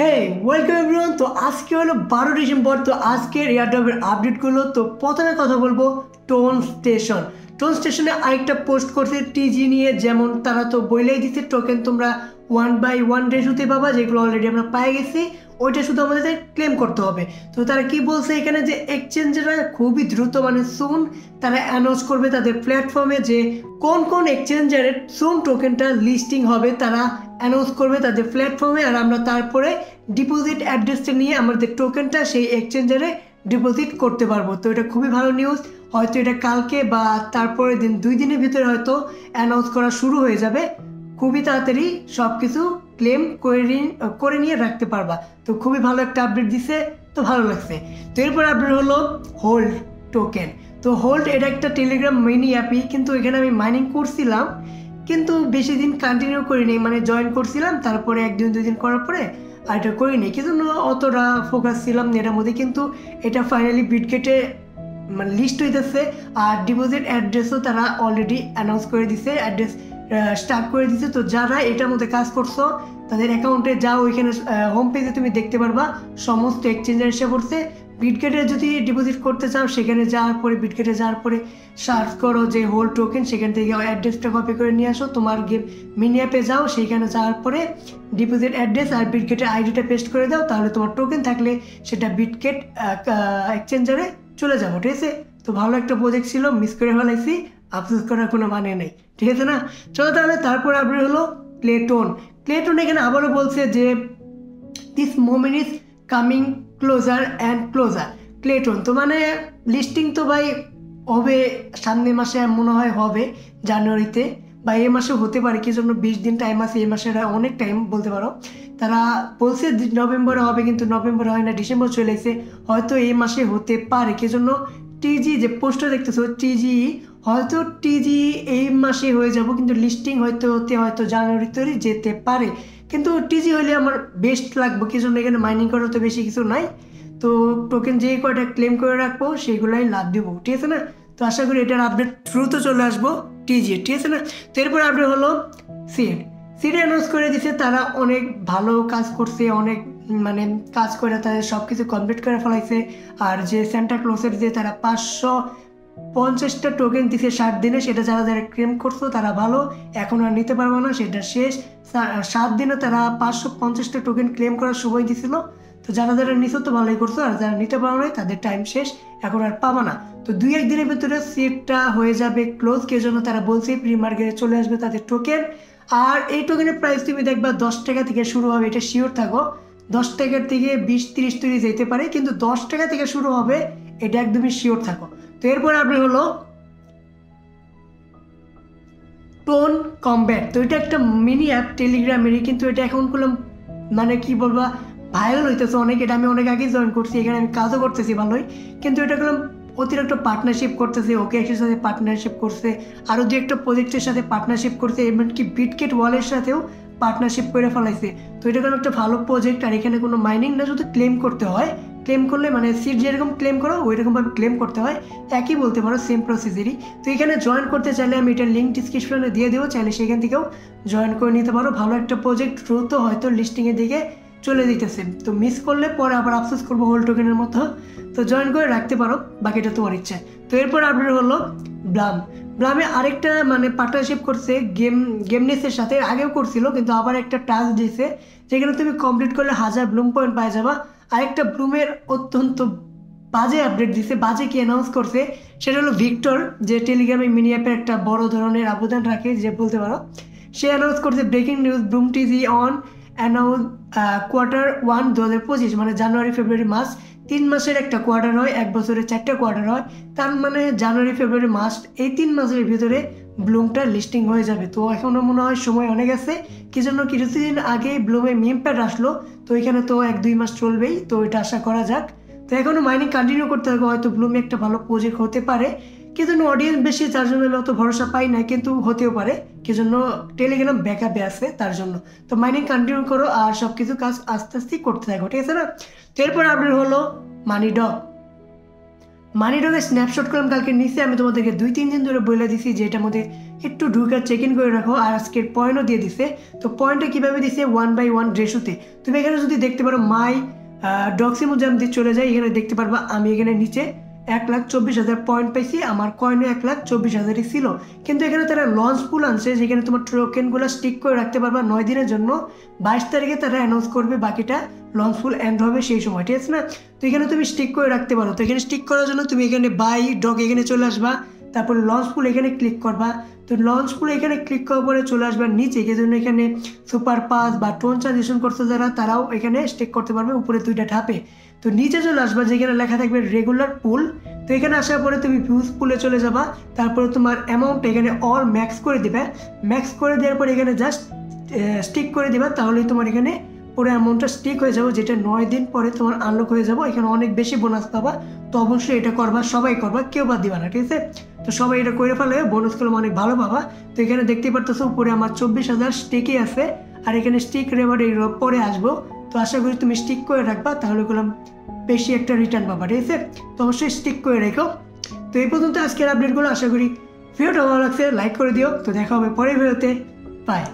হে welcome everyone. তো আজকে হলো 12 ডিসেম্বর। তো আজকের এয়ারড্রপের আপডেটগুলো, তো প্রথমে কথা বলবো টোন স্টেশন। টোন স্টেশনে আরেকটা পোস্ট করছে টিজি নিয়ে, যেমন তারা তো বইলেই দিচ্ছে টোকেন তোমরা 1/1 রেশুতে পাবা, যেগুলো অলরেডি আমরা পেয়ে গেছি। ওইটা শুধু আমাদের ক্লেম করতে হবে। তো তারা কি বলছে এখানে, যে এক্সচেঞ্জেরা খুবই দ্রুত মানে সুন তারা অ্যানাউন্স করবে তাদের প্ল্যাটফর্মে যে কোন কোন এক্সচেঞ্জের সুন টোকেনটা লিস্টিং হবে, তারা অ্যানাউন্স করবে তাদের প্ল্যাটফর্মে। আর আমরা তারপরে ডিপোজিট অ্যাড্রেসটা নিয়ে আমাদের টোকেনটা সেই এক্সচেঞ্জারে ডিপোজিট করতে পারবো। তো এটা খুবই ভালো নিউজ। হয়তো এটা কালকে বা তারপরের দিন 2 দিনের ভিতরে হয়তো অ্যানাউন্স করা শুরু হয়ে যাবে। খুবই তাড়াতাড়ি সব কিছু ক্লেম করে নিয়ে রাখতে পারবা। তো খুবই ভালো একটা আপডেট দিছে, তো ভালো লাগছে। তো এরপর আপডেট হলো হোল্ড টোকেন। তো হোল্ড এটা একটা টেলিগ্রাম মিনি অ্যাপই, কিন্তু এখানে আমি মাইনিং করছিলাম, কিন্তু বেশি দিন কন্টিনিউ করিনি, মানে জয়েন করছিলাম, তারপরে 1-2 দিন করার পরে আর এটা করিনি, কিন্তু অতটা ফোকাস ছিলাম না এটার মধ্যে। কিন্তু এটা ফাইনালি বিটগেটে মানে লিস্ট হইতেছে, আর ডিপোজিট অ্যাড্রেসও তারা অলরেডি অ্যানাউন্স করে দিছে, অ্যাড্রেস স্টার্ট করে দিছে। তো যারা এটার মধ্যে কাজ করছো তাদের অ্যাকাউন্টে যাও, ওইখানে হোম পেজে তুমি দেখতে পারবা সমস্ত এক্সচেঞ্জার এসে পড়ছে। বিটগেটে যদি ডিপোজিট করতে চাও, সেখানে যাওয়ার পরে বিটগেটে যাওয়ার পরে সার্চ করো যে হোল্ড টোকেন, সেখান থেকে অ্যাড্রেসটা কপি করে নিয়ে আসো, তোমার গেম মিনি অ্যাপে যাও, সেইখানে যাওয়ার পরে ডিপোজিট অ্যাড্রেস আর বিটগেটের আইডিটা পেস্ট করে দাও, তাহলে তোমার টোকেন থাকলে সেটা বিটগেট এক্সচেঞ্জারে চলে যাবো। ঠিক আছে? তো ভালো একটা প্রজেক্ট ছিল, মিস করে ফেলাইছি, আফসোস করার কোনো মানে নেই। ঠিক আছে না? চলো তাহলে তারপর আপনি হলো ক্লেটন। ক্লেটন এখানে আবারও বলছে যে this moment is coming closer and closer. Clayton তো মানে লিস্টিং তো ভাই হবে সামনের মাসে, মনে হয় হবে জানুয়ারিতে, বা এই মাসে হতে পারে, কি জন্য 20 দিন টাইম আছে, এই মাসে অনেক টাইম বলতে পারো। তারা বলছে নভেম্বরে হবে, কিন্তু নভেম্বরে হয় না, ডিসেম্বর চলে এসেছে, হয়তো এই মাসে হতে পারে। কি জন্য টিজি যে পোস্টটা দেখতেছো টিজি, হয়তো টিজি এই মাসে হয়ে যাব, কিন্তু লিস্টিং হয়তো জানুয়ারিতে যেতে পারে। কিন্তু টিজি হলে আমার বেস্ট লাগবে, কি জন্য এখানে মাইনিং করার তো বেশি কিছু নাই, তো টোকেন যে কয়টা ক্লেম করে রাখবো সেগুলাই লাভ দেবো। ঠিক আছে না? তো আশা করি এটার আপডেট দ্রুত চলে আসবো টিজি। ঠিক আছে না? তো এরপর আপডেট হলো সিড। সিড অ্যানাউন্স করে দিছে তারা অনেক ভালো কাজ করছে, অনেক মানে কাজ করে তাদের সব কিছু কমপ্লিট করে ফেলাইছে। আর যে সেন্টা ক্লসের যে তারা 550টা টোকেন দিছে 60 দিনে, সেটা যারা যারা ক্লেম করছো তারা ভালো, এখন আর নিতে পারবো না, সেটা শেষ। 7 দিনে তারা 550টা টোকেন ক্লেম করার সময় দিছিল। তো যারা যারা নিছো তো ভালোই করছো, আর যারা নিতে পারো নাই তাদের টাইম শেষ, এখন আর পাবা না। তো 2-1 দিনের ভিতরে সিটটা হয়ে যাবে ক্লোজ, কে জন্য তারা বলছে প্রি মার্কেটে চলে আসবে তাদের টোকেন। আর এই টোকেনের প্রাইস তুমি দেখবা 10 টাকা থেকে শুরু হবে, এটা শিওর থাকো। 10 টাকার থেকে 20-30 তৈরি যেতে পারে, কিন্তু 10 টাকা থেকে শুরু হবে, এটা একদমই শিওর থাকো। তো এরপর আপনি হলো টোন কমব্যাট। তো এটা একটা মিনি অ্যাপ টেলিগ্রামেরই, কিন্তু এটা এখন করলাম মানে কি বলবা ভাইরাল হইতেছে অনেক। এটা আমি অনেক আগে জয়েন করছি, এখানে আমি কাজও করতেছি ভালোই, কিন্তু এটা করলাম অতিরিক্ত পার্টনারশিপ করতেছে, ওকে এক্সের সাথে পার্টনারশিপ করছে, আরও দু একটা প্রজেক্টের সাথে পার্টনারশিপ করছে, এমনকি বিটগেট ওয়ালের সাথেও পার্টনারশিপ করে ফেলাইছে। তো এটা কোনো একটা ভালো প্রজেক্ট, আর এখানে কোনো মাইনিং না, শুধু ক্লেম করতে হয়। ক্লেম করলে মানে সিট যেরকম ক্লেম করো ওইরকমভাবে ক্লেম করতে হয়, একই বলতে পারো, সেম প্রসিজারই। তো এখানে জয়েন করতে চাইলে আমি এটার লিঙ্ক ডিসক্রিপশনে দিয়ে দেবো, চাইলে সেখান থেকেও জয়েন করে নিতে পারো। ভালো একটা প্রজেক্ট, দ্রুত হয়তো লিস্টিংয়ের দিকে চলে দিতেছে, তো মিস করলে পরে আবার আফসোস করবো হোল টোকেনের মতো। তো জয়েন করে রাখতে পারো, বাকিটা তোমার ইচ্ছা। তো এরপর আপডেট হলো ব্লাম। ব্লামে আরেকটা মানে পার্টনারশিপ করছে গেমনেসের সাথে, আগেও করছিল, কিন্তু আবার একটা টাস্ক দিয়েছে, যেখানে তুমি কমপ্লিট করলে 1000 ব্লুম পয়েন্ট পাই যাবা। আরেকটা ব্লুমের অত্যন্ত বাজে আপডেট দিছে, বাজে কি অ্যানাউন্স করছে, সেটা হলো ভিক্টর, যে টেলিগ্রামে মিনি অ্যাপের একটা বড় ধরনের অবদান রাখে যে বলতে পারো। সে অ্যানাউন্স করছে breaking news, Bloom টিজি on announce Q1 2025, মানে জানুয়ারি ফেব্রুয়ারি মার্চ 3 মাসের একটা কোয়ার্টার হয়, 1 বছরের 4টা কোয়ার্টার হয়, তার মানে জানুয়ারি ফেব্রুয়ারি মার্চ এই 3 মাসের ভিতরে ব্লুমটা লিস্টিং হয়ে যাবে। তো এখনও মনে হয় সময় অনেক আছে, কি জন্য কিছুদিন আগে ব্লুমে মিম প্যাড আসলো, তো এখানে তো 1-2 মাস চলবেই, তো এটা আশা করা যাক। তো এখনও মাইনিং কন্টিনিউ করতে হবে, হয়তো ব্লুমে একটা ভালো প্রজেক্ট হতে পারে, কিন্তু অডিয়েন্স বেশি, তার জন্য অত ভরসা পাই না, কিন্তু হতেও পারে, কি জন্য টেলিগ্রাম ব্যাকআপে আছে তার জন্য। তো মাইনিং কন্টিনিউ করো, আর সব কিছু কাজ আস্তে আস্তে করতে থাকো। ঠিক আছে না? তো এরপর আপডেট হলো মানি ডগ। মানি ডগে স্ন্যাপশট করলাম কালকে নিচে, আমি তোমাদেরকে 2-3 দিন ধরে বলে দিছি যে এটার মধ্যে একটু ঢুকে চেক ইন করে রাখো। আর আজকের পয়েন্টও দিয়ে দিছে। তো পয়েন্টটা কীভাবে দিছে 1/1 রেশোতে। তুমি এখানে যদি দেখতে পারো মাই ডক্সের মধ্যে আমি চলে যাই, এখানে দেখতে পারবা আমি এখানে নিচে 1,24,000 পয়েন্ট পাইছি, আমার কয়েনে 1,24,000ই ছিল। কিন্তু এখানে তারা লঞ্চ পুল আনছে যেখানে তোমার টোকেনগুলো স্টিক করে রাখতে পারবা 9 দিনের জন্য। 22 তারিখে তারা অ্যানাউন্স করবে বাকিটা লঞ্চ পুল এন্ড হবে সেই সময়, ঠিক আছে না? তো এখানে তুমি স্টিক করে রাখতে পারো। তো এখানে স্টিক করার জন্য তুমি এখানে বাই ডগ এখানে চলে আসবা, তারপরে লঞ্চ পুল এখানে ক্লিক করবা। তো লঞ্চ পুল এখানে ক্লিক করার পরে চলে আসবা নিচে, এই জন্য এখানে সুপার পাস বা টোন ট্রানজেকশন করছে যারা তারাও এখানে স্টিক করতে পারবে উপরে 2টা ধাপে। তো নিচে চলে আসবা যেখানে লেখা থাকবে রেগুলার পুল। তো এখানে আসার পরে তুমি ভিউজ পুলে চলে যাবা, তারপরে তোমার অ্যামাউন্ট এখানে অল ম্যাক্স করে দিবে। ম্যাক্স করে দেওয়ার পরে এখানে জাস্ট স্টিক করে দিবা, তাহলেই তোমার এখানে পুরো অ্যামাউন্টটা স্টিক হয়ে যাবে, যেটা 9 দিন পরে তোমার আনলক হয়ে যাবো। এখানে অনেক বেশি বোনাস পাবা। তো অবশ্যই এটা করবা, সবাই করবা, কেউ বাদ দিবা না, ঠিক আছে? তো সবাই এটা করে ফেলে, বোনাসগুলো অনেক ভালো পাবা। তো এখানে দেখতে পারতেছো উপরে আমার 24,000 স্টিকই আছে, আর এখানে স্টিক রেওয়ার্ড এগুলো পরে আসবো। তো আশা করি তুমি স্টিক করে রাখবা, তাহলে করলাম বেশি একটা রিটার্ন পাবা, ঠিক আছে? তো অবশ্যই স্টিক করে রেখো। তো এই পর্যন্ত আজকের আপডেটগুলো, আশা করি ভিডিওটা ভালো লাগছে, লাইক করে দিও। তো দেখা হবে পরের ভিডিওতে, বাই।